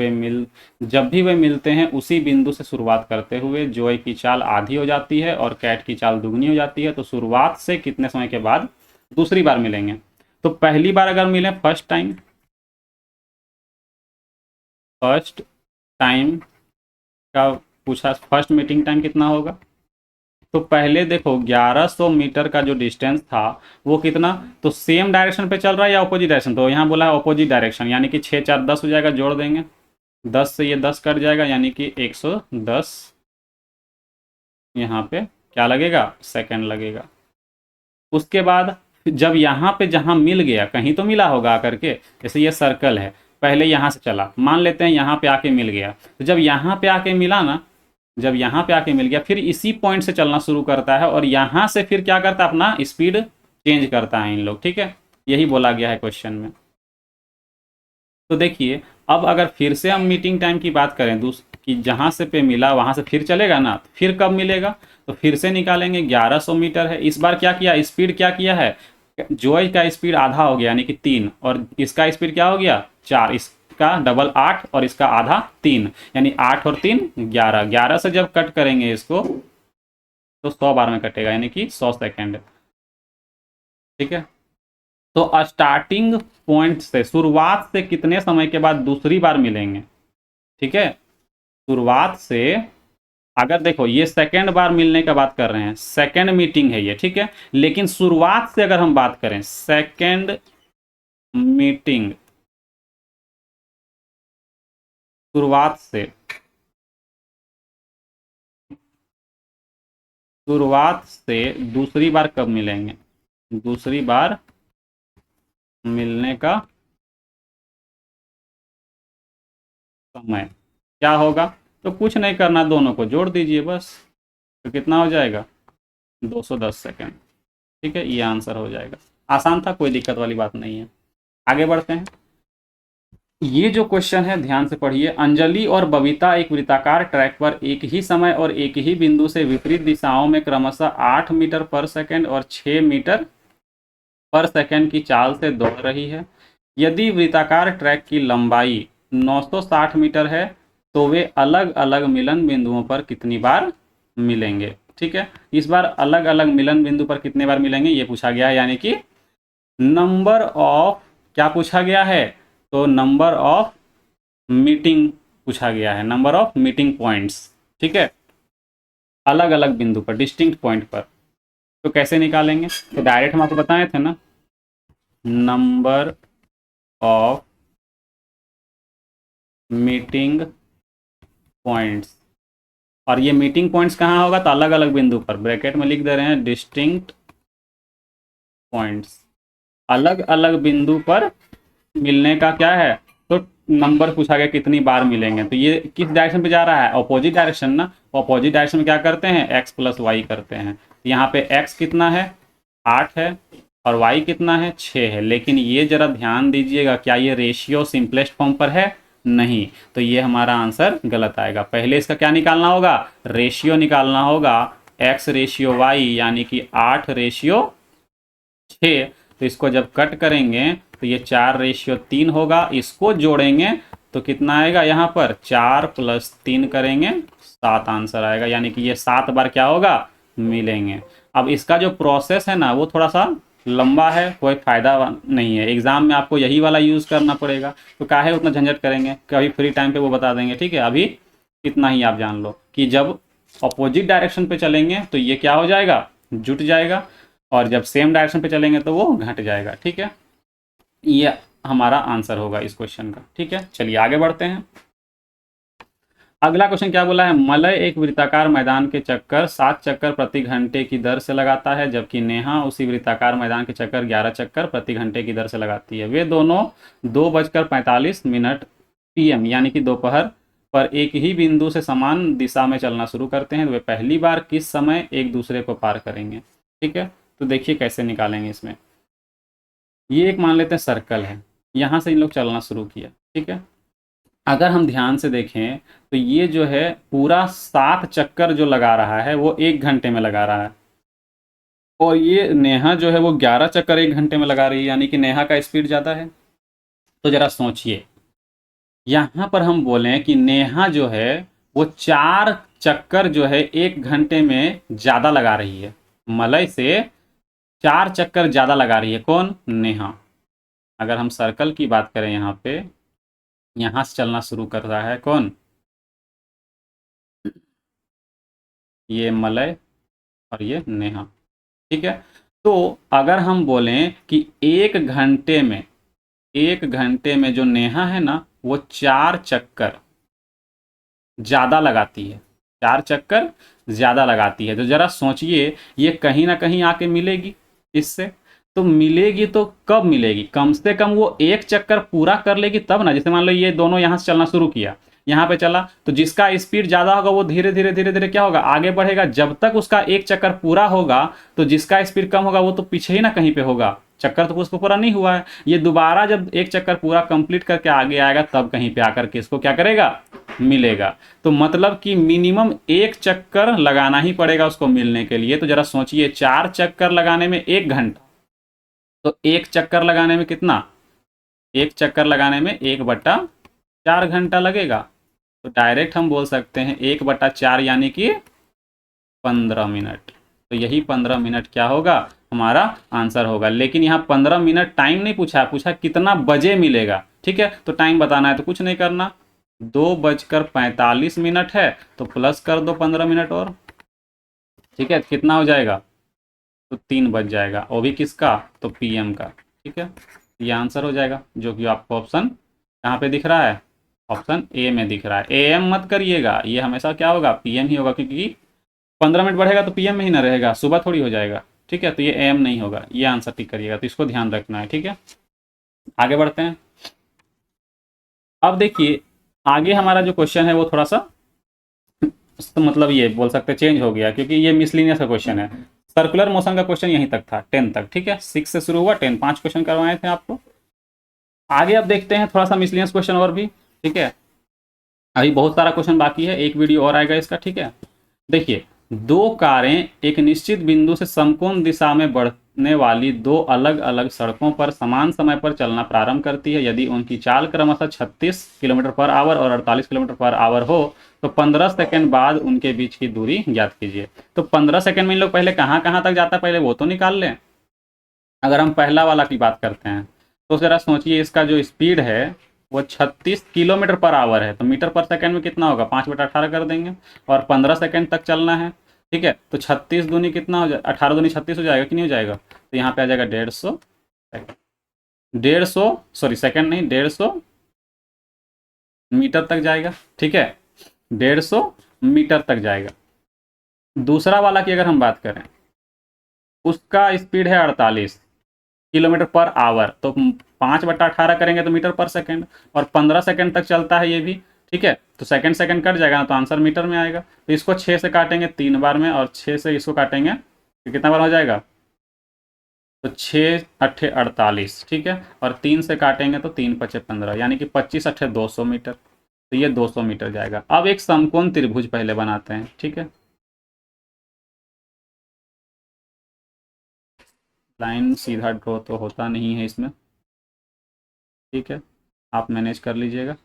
वे मिलते हैं उसी बिंदु से शुरुआत करते हुए जॉय की चाल आधी हो जाती है और कैट की चाल दुगनी हो जाती है, तो शुरुआत से कितने समय के बाद दूसरी बार मिलेंगे। तो पहली बार अगर मिले फर्स्ट टाइम का पूछा, फर्स्ट मीटिंग टाइम कितना होगा। तो पहले देखो 1100 मीटर का जो डिस्टेंस था वो कितना, तो सेम डायरेक्शन पे चल रहा है या अपोजिट डायरेक्शन, तो यहाँ बोला है अपोजिट डायरेक्शन, यानी कि 6 4 10 हो जाएगा, जोड़ देंगे 10 से ये 10 कट जाएगा, यानी कि 110 यहाँ पे क्या लगेगा, सेकंड लगेगा। उसके बाद जब यहाँ पे जहाँ मिल गया, कहीं तो मिला होगा आकर के, जैसे ये सर्कल है, पहले यहाँ से चला, मान लेते हैं यहाँ पे आके मिल गया, तो जब यहाँ पे आके मिला ना, जब यहाँ पे आके मिल गया फिर इसी पॉइंट से चलना शुरू करता है और यहाँ से फिर क्या करता है, अपना स्पीड चेंज करता है इन लोग। ठीक है, यही बोला गया है क्वेश्चन में। तो देखिए अब अगर फिर से हम मीटिंग टाइम की बात करें, कि जहाँ से पे मिला वहाँ से फिर चलेगा ना, फिर कब मिलेगा, तो फिर से निकालेंगे। 1100 मीटर है, इस बार क्या किया, स्पीड क्या किया है, जॉय का स्पीड आधा हो गया यानी कि 3, और इसका स्पीड क्या हो गया 4, इसका डबल 8 और इसका आधा 3, यानी 8 और 3 11, 11 से जब कट करेंगे इसको तो 100 बार में कटेगा, यानी कि 100 सेकेंड। ठीक है, तो स्टार्टिंग पॉइंट से, शुरुआत से कितने समय के बाद दूसरी बार मिलेंगे। ठीक है, शुरुआत से अगर देखो ये सेकेंड बार मिलने का बात कर रहे हैं, सेकेंड मीटिंग है ये, ठीक है, लेकिन शुरुआत से अगर हम बात करें, सेकेंड मीटिंग शुरुआत से दूसरी बार कब मिलेंगे, दूसरी बार मिलने का समय क्या होगा, तो कुछ नहीं करना, दोनों को जोड़ दीजिए बस, तो कितना हो जाएगा 210 सेकेंड। ठीक है, ये आंसर हो जाएगा। आसान था, कोई दिक्कत वाली बात नहीं है। आगे बढ़ते हैं। ये जो क्वेश्चन है ध्यान से पढ़िए। अंजलि और बबीता एक वृत्ताकार ट्रैक पर एक ही समय और एक ही बिंदु से विपरीत दिशाओं में क्रमशः 8 मीटर पर सेकंड और 6 मीटर पर सेकंड की चाल से दौड़ रही है। यदि वृत्ताकार ट्रैक की लंबाई 960 मीटर है तो वे अलग अलग मिलन बिंदुओं पर कितनी बार मिलेंगे। ठीक है, इस बार अलग अलग मिलन बिंदु पर कितने बार मिलेंगे ये पूछा गया है, यानी कि नंबर ऑफ, क्या पूछा गया है, तो नंबर ऑफ मीटिंग पूछा गया है, नंबर ऑफ मीटिंग पॉइंट्स। ठीक है, अलग अलग बिंदु पर, डिस्टिंक्ट पॉइंट पर। तो कैसे निकालेंगे, तो डायरेक्ट हम आपको बताए थे ना, नंबर ऑफ मीटिंग पॉइंट्स, और ये मीटिंग पॉइंट्स कहाँ होगा, तो अलग अलग बिंदु पर, ब्रैकेट में लिख दे रहे हैं डिस्टिंक्ट पॉइंट्स, अलग अलग बिंदु पर मिलने का क्या है, तो नंबर पूछा गया कितनी बार मिलेंगे। तो ये किस डायरेक्शन पे जा रहा है, अपोजिट डायरेक्शन ना, अपोजिट डायरेक्शन में क्या करते हैं, x प्लस वाई करते हैं। यहाँ पे x कितना है 8 है और y कितना है 6 है, लेकिन ये जरा ध्यान दीजिएगा, क्या ये रेशियो सिंपलेस्ट फॉर्म पर है, नहीं, तो ये हमारा आंसर गलत आएगा। पहले इसका क्या निकालना होगा, रेशियो निकालना होगा, x रेशियो y, यानी कि 8:6। तो इसको जब कट करेंगे तो ये 4:3 होगा, इसको जोड़ेंगे तो कितना आएगा, यहाँ पर 4 + 3 करेंगे 7 आंसर आएगा, यानी कि ये 7 बार क्या होगा, मिलेंगे। अब इसका जो प्रोसेस है ना वो थोड़ा सा लंबा है, कोई फायदा नहीं है, एग्जाम में आपको यही वाला यूज़ करना पड़ेगा, तो काहे उतना झंझट करेंगे, कभी फ्री टाइम पे वो बता देंगे। ठीक है, अभी इतना ही आप जान लो कि जब अपोजिट डायरेक्शन पे चलेंगे तो ये क्या हो जाएगा, जुट जाएगा, और जब सेम डायरेक्शन पे चलेंगे तो वो घट जाएगा। ठीक है, ये हमारा आंसर होगा इस क्वेश्चन का। ठीक है, चलिए आगे बढ़ते हैं। अगला क्वेश्चन क्या बोला है, मलय एक वृत्ताकार मैदान के चक्कर 7 चक्कर प्रति घंटे की दर से लगाता है, जबकि नेहा उसी वृत्ताकार मैदान के चक्कर 11 चक्कर प्रति घंटे की दर से लगाती है। वे दोनों 2:45 PM यानी कि दोपहर पर एक ही बिंदु से समान दिशा में चलना शुरू करते हैं। तो वे पहली बार किस समय एक दूसरे को पार करेंगे। ठीक है, तो देखिए कैसे निकालेंगे इसमें। ये एक मान लेते हैं सर्कल है, यहाँ से इन लोग चलना शुरू किया। ठीक है, अगर हम ध्यान से देखें तो ये जो है पूरा 7 चक्कर जो लगा रहा है वो 1 घंटे में लगा रहा है, और ये नेहा जो है वो 11 चक्कर 1 घंटे में लगा रही है, यानी कि नेहा का स्पीड ज़्यादा है। तो जरा सोचिए, यहाँ पर हम बोलें कि नेहा जो है वो 4 चक्कर जो है 1 घंटे में ज़्यादा लगा रही है, मलय से 4 चक्कर ज़्यादा लगा रही है। कौन? नेहा। अगर हम सर्कल की बात करें, यहाँ पे यहाँ से चलना शुरू कर रहा है कौन? ये मलय और ये नेहा। ठीक है, तो अगर हम बोलें कि 1 घंटे में जो नेहा है ना वो 4 चक्कर ज़्यादा लगाती है, 4 चक्कर ज़्यादा लगाती है। तो ज़रा सोचिए, ये कहीं ना कहीं आके मिलेगी इससे। तो मिलेगी तो कब मिलेगी? कम से कम वो 1 चक्कर पूरा कर लेगी तब ना। जैसे मान लो ये दोनों यहाँ से चलना शुरू किया, यहाँ पे चला, तो जिसका स्पीड ज़्यादा होगा वो धीरे धीरे धीरे धीरे क्या होगा, आगे बढ़ेगा। जब तक उसका 1 चक्कर पूरा होगा तो जिसका स्पीड कम होगा वो तो पीछे ही ना कहीं पे होगा, चक्कर तो उसको पूरा नहीं हुआ है। ये दोबारा जब 1 चक्कर पूरा कंप्लीट करके आगे आएगा तब कहीं पे आकर के इसको क्या करेगा, मिलेगा। तो मतलब कि मिनिमम 1 चक्कर लगाना ही पड़ेगा उसको मिलने के लिए। तो जरा सोचिए, 4 चक्कर लगाने में 1 घंटा, तो 1 चक्कर लगाने में कितना, 1 चक्कर लगाने में 1/4 घंटा लगेगा। तो डायरेक्ट हम बोल सकते हैं 1/4 यानी कि 15 मिनट। तो यही 15 मिनट क्या होगा, हमारा आंसर होगा। लेकिन यहाँ 15 मिनट टाइम नहीं पूछा, पूछा कितना बजे मिलेगा। ठीक है, तो टाइम बताना है तो कुछ नहीं करना, 2:45 है तो प्लस कर दो 15 मिनट और। ठीक है, कितना हो जाएगा, तो 3 बज जाएगा, वो भी किसका, तो PM का। ठीक है, ये आंसर हो जाएगा, जो कि आपको ऑप्शन कहाँ पे दिख रहा है, ऑप्शन A में दिख रहा है। AM मत करिएगा, ये हमेशा क्या होगा, PM ही होगा, क्योंकि 15 मिनट बढ़ेगा तो PM में ही ना रहेगा, सुबह थोड़ी हो जाएगा। ठीक है, तो ये AM नहीं होगा, ये आंसर टिक करिएगा, तो इसको ध्यान रखना है। ठीक है, आगे बढ़ते हैं। अब देखिए आगे हमारा जो क्वेश्चन है वो थोड़ा सा तो मतलब ये बोल सकते हैं चेंज हो गया, क्योंकि ये मिसलिनियस का क्वेश्चन है। सर्कुलर मोशन का क्वेश्चन यहीं तक था, 10 तक। ठीक है, 6 से शुरू हुआ, 10 5 क्वेश्चन करवाए थे आपको। आगे अब देखते हैं थोड़ा सा मिसलिनियस क्वेश्चन और भी। ठीक है, अभी बहुत सारा क्वेश्चन बाकी है, एक वीडियो और आएगा इसका। ठीक है, देखिए, 2 कारें एक निश्चित बिंदु से समकोण दिशा में बढ़ने वाली 2 अलग अलग सड़कों पर समान समय पर चलना प्रारंभ करती है। यदि उनकी चाल क्रमशः 36 किलोमीटर पर आवर और 48 किलोमीटर पर आवर हो तो 15 सेकंड बाद उनके बीच की दूरी ज्ञात कीजिए। तो 15 सेकंड में इन लोग पहले कहाँ कहाँ तक जाता है, पहले वो तो निकाल लें। अगर हम पहला वाला की बात करते हैं तो जरा सोचिए, इसका जो स्पीड है वो 36 किलोमीटर पर आवर है, तो मीटर पर सेकंड में कितना होगा, 5/18 कर देंगे, और 15 सेकंड तक चलना है। ठीक है, तो 36 दूनी कितना हो जाए, 18 दूनी 36 हो जाएगा कि नहीं हो जाएगा, तो यहाँ पे आ जाएगा 150 सेकंड, 150 सॉरी सेकंड नहीं, 150 मीटर तक जाएगा। ठीक है, 150 मीटर तक जाएगा। दूसरा वाला की अगर हम बात करें, उसका स्पीड है 48 किलोमीटर पर आवर, तो 5/18 करेंगे तो मीटर पर सेकंड, और 15 सेकंड तक चलता है ये भी। ठीक है, तो सेकंड सेकंड कट जाएगा ना, तो आंसर मीटर में आएगा। तो इसको 6 से काटेंगे 3 बार में, और 6 से इसको काटेंगे तो कितना बार हो जाएगा, तो 6 अट्ठे 48। ठीक है, और 3 से काटेंगे तो 3 पचे 15, यानी कि 25 अट्ठे 200 मीटर। तो ये 200 मीटर जाएगा। अब एक समकोण त्रिभुज पहले बनाते हैं। ठीक है, लाइन सीधा ड्रॉ तो होता नहीं है इसमें। ठीक है, आप मैनेज कर लीजिएगा।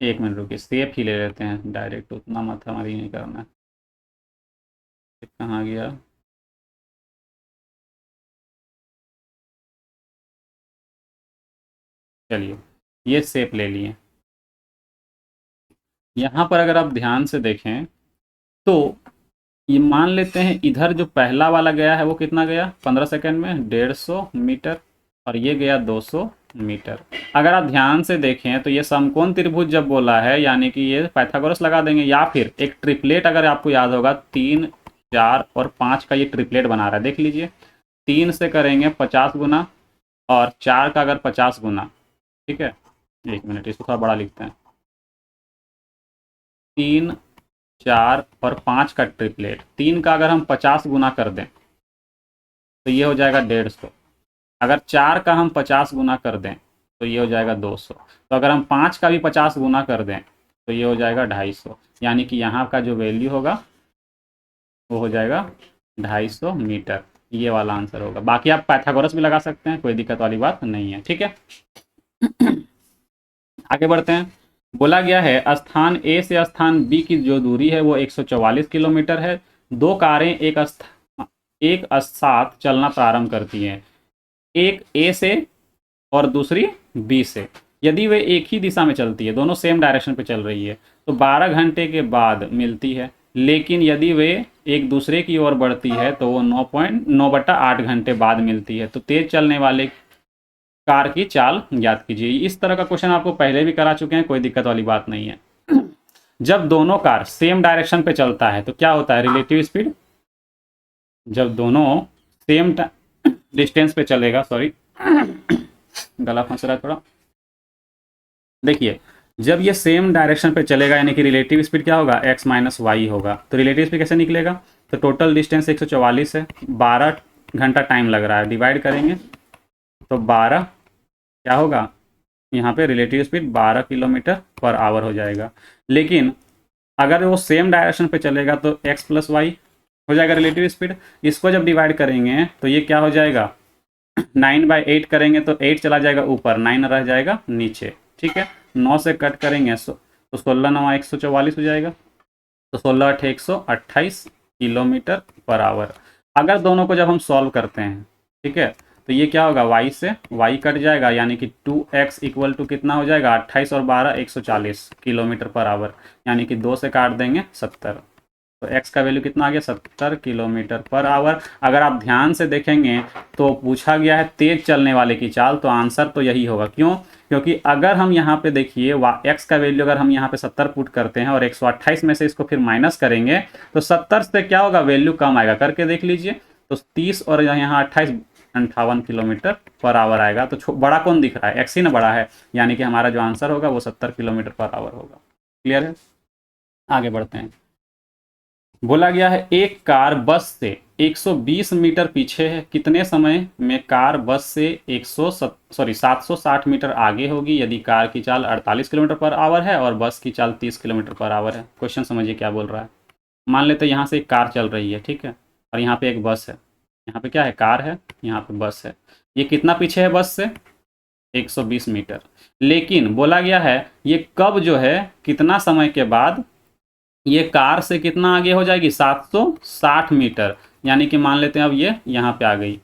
एक मिनट रुकिए, सेफ ही ले लेते हैं, डायरेक्ट उतना माथा मारी नहीं करना है। कहाँ गया, चलिए ये सेप ले लिए। यहाँ पर अगर आप ध्यान से देखें तो ये मान लेते हैं, इधर जो पहला वाला गया है वो कितना गया, 15 सेकंड में 150 मीटर, और ये गया 200 मीटर। अगर आप ध्यान से देखें तो ये समकोण त्रिभुज जब बोला है यानी कि ये पाइथागोरस लगा देंगे, या फिर एक ट्रिपलेट अगर आपको याद होगा 3, 4 और 5 का ये ट्रिपलेट बना रहा है, देख लीजिए 3 से करेंगे 50 गुना और 4 का अगर 50 गुना, ठीक है 1 मिनट इसको थोड़ा बड़ा लिखते हैं, 3, 4 और 5 का ट्रिपलेट, 3 का अगर हम 50 गुना कर दें तो ये हो जाएगा 150, अगर 4 का हम 50 गुना कर दें तो ये हो जाएगा 200, तो अगर हम 5 का भी 50 गुना कर दें तो ये हो जाएगा 250, यानी कि यहाँ का जो वैल्यू होगा वो हो जाएगा 250 मीटर। ये वाला आंसर होगा। बाकी आप पाइथागोरस भी लगा सकते हैं, कोई दिक्कत वाली बात नहीं है, ठीक है। आगे बढ़ते हैं। बोला गया है स्थान ए से स्थान बी की जो दूरी है वो 144 किलोमीटर है। दो कारें एक साथ चलना प्रारंभ करती हैं, एक ए से और दूसरी बी से। यदि वे एक ही दिशा में चलती है, दोनों सेम डायरेक्शन पे चल रही है, तो 12 घंटे के बाद मिलती है। लेकिन यदि वे एक दूसरे की ओर बढ़ती है तो वो 9.9/8 घंटे बाद मिलती है। तो तेज चलने वाले कार की चाल ज्ञात कीजिए। इस तरह का क्वेश्चन आपको पहले भी करा चुके हैं, कोई दिक्कत वाली बात नहीं है। जब दोनों कार सेम डायरेक्शन पे चलता है तो क्या होता है, रिलेटिव स्पीड। जब दोनों सेम डिस्टेंस पे चलेगा, सॉरी गला फंस रहा है थोड़ा, देखिए जब ये सेम डायरेक्शन पे चलेगा यानी कि रिलेटिव स्पीड क्या होगा, x माइनस वाई होगा। तो रिलेटिव स्पीड कैसे निकलेगा, तो टोटल डिस्टेंस 144 है, 12 घंटा टाइम लग रहा है, डिवाइड करेंगे तो 12 क्या होगा, यहाँ पे relative speed 12 kilometre per hour हो जाएगा। लेकिन अगर वो सेम डायरेक्शन पे चलेगा तो x प्लस वाई हो जाएगा रिलेटिव स्पीड। इसको जब डिवाइड करेंगे तो ये क्या हो जाएगा, 9/8 करेंगे तो 8 चला जाएगा ऊपर, 9 रह जाएगा नीचे, ठीक है। 9 से कट करेंगे तो 16 9 144 हो जाएगा, तो 16 8 128 किलोमीटर पर आवर। अगर दोनों को जब हम सॉल्व करते हैं, ठीक है, तो ये क्या होगा, y से y कट जाएगा यानी कि 2x इक्वल टू कितना हो जाएगा, 28 और 12 140 किलोमीटर पर आवर, यानी कि 2 से काट देंगे 70, तो x का वैल्यू कितना आ गया, 70 किलोमीटर पर आवर। अगर आप ध्यान से देखेंगे तो पूछा गया है तेज चलने वाले की चाल, तो आंसर तो यही होगा। क्यों, क्योंकि अगर हम यहाँ पे देखिए x का वैल्यू अगर हम यहाँ पे 70 पुट करते हैं और 128 में से इसको फिर माइनस करेंगे तो 70 से क्या होगा, वैल्यू कम आएगा, करके देख लीजिए। तो 30 और यहाँ 28 58 किलोमीटर पर आवर आएगा। तो बड़ा कौन दिख रहा है, x ही ना बड़ा है, यानी कि हमारा जो आंसर होगा वो 70 किलोमीटर पर आवर होगा। क्लियर है, आगे बढ़ते हैं। बोला गया है एक कार बस से 120 मीटर पीछे है, कितने समय में कार बस से 760 मीटर आगे होगी यदि कार की चाल 48 किलोमीटर पर आवर है और बस की चाल 30 किलोमीटर पर आवर है। क्वेश्चन समझिए क्या बोल रहा है। मान लेते हैं यहाँ से एक कार चल रही है, ठीक है, और यहाँ पे एक बस है, यहाँ पे क्या है, कार है, यहाँ पे बस है। ये कितना पीछे है बस से, 120 मीटर। लेकिन बोला गया है ये कब जो है, कितना समय के बाद ये कार से कितना आगे हो जाएगी, 760 मीटर, यानी कि मान लेते हैं अब ये यहाँ पे आ गई,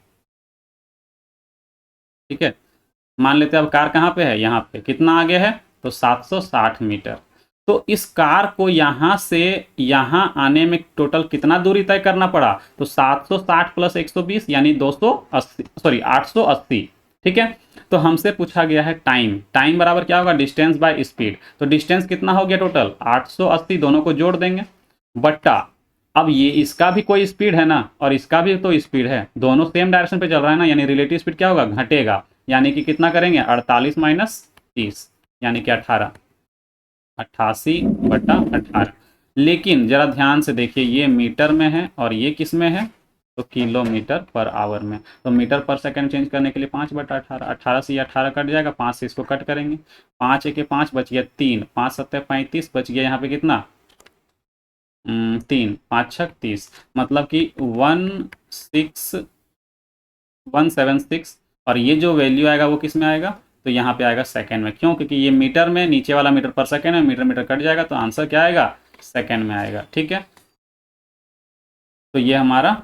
ठीक है। मान लेते हैं अब कार कहाँ पे है, यहाँ पे, कितना आगे है, तो 760 मीटर। तो इस कार को यहाँ से यहाँ आने में टोटल कितना दूरी तय करना पड़ा, तो 760 प्लस 120 यानी 880, ठीक है। तो हमसे पूछा गया है टाइम बराबर क्या होगा, डिस्टेंस बाय स्पीड। तो डिस्टेंस कितना हो गया टोटल 880, दोनों को जोड़ देंगे बट्टा, अब ये इसका भी कोई स्पीड है ना और इसका भी तो स्पीड है, दोनों सेम डायरेक्शन पे चल रहा है ना, यानी रिलेटिव स्पीड क्या होगा, घटेगा, यानी कि कितना करेंगे, 48 माइनस 30 यानी कि 18, 88/18। लेकिन जरा ध्यान से देखिए ये मीटर में है और ये किस में है, तो किलोमीटर पर आवर में। तो मीटर पर सेकंड चेंज करने के लिए 5/18, 18 से ये 18 कट जाएगा, 5 से इसको कट करेंगे, 5 1 5 बच गया 3, 5 7 35 बच गया यहाँ पे कितना 3, 5 6 30, मतलब कि 16176। और ये जो वैल्यू आएगा वो किस में आएगा, तो यहाँ पे आएगा सेकंड में। क्यों, क्योंकि ये मीटर में, नीचे वाला मीटर पर सेकंड है, मीटर कट जाएगा तो आंसर क्या आएगा, सेकंड में आएगा, ठीक है। तो ये हमारा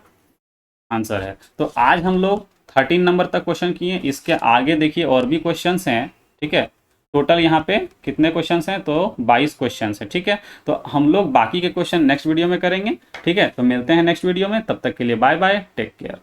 आंसर है। तो आज हम लोग 13 नंबर तक क्वेश्चन किए, इसके आगे देखिए और भी क्वेश्चंस हैं, ठीक है। टोटल यहाँ पे कितने क्वेश्चंस हैं, तो 22 क्वेश्चंस हैं, ठीक है। तो हम लोग बाकी के क्वेश्चन नेक्स्ट वीडियो में करेंगे, ठीक है। तो मिलते हैं नेक्स्ट वीडियो में, तब तक के लिए बाय बाय, टेक केयर।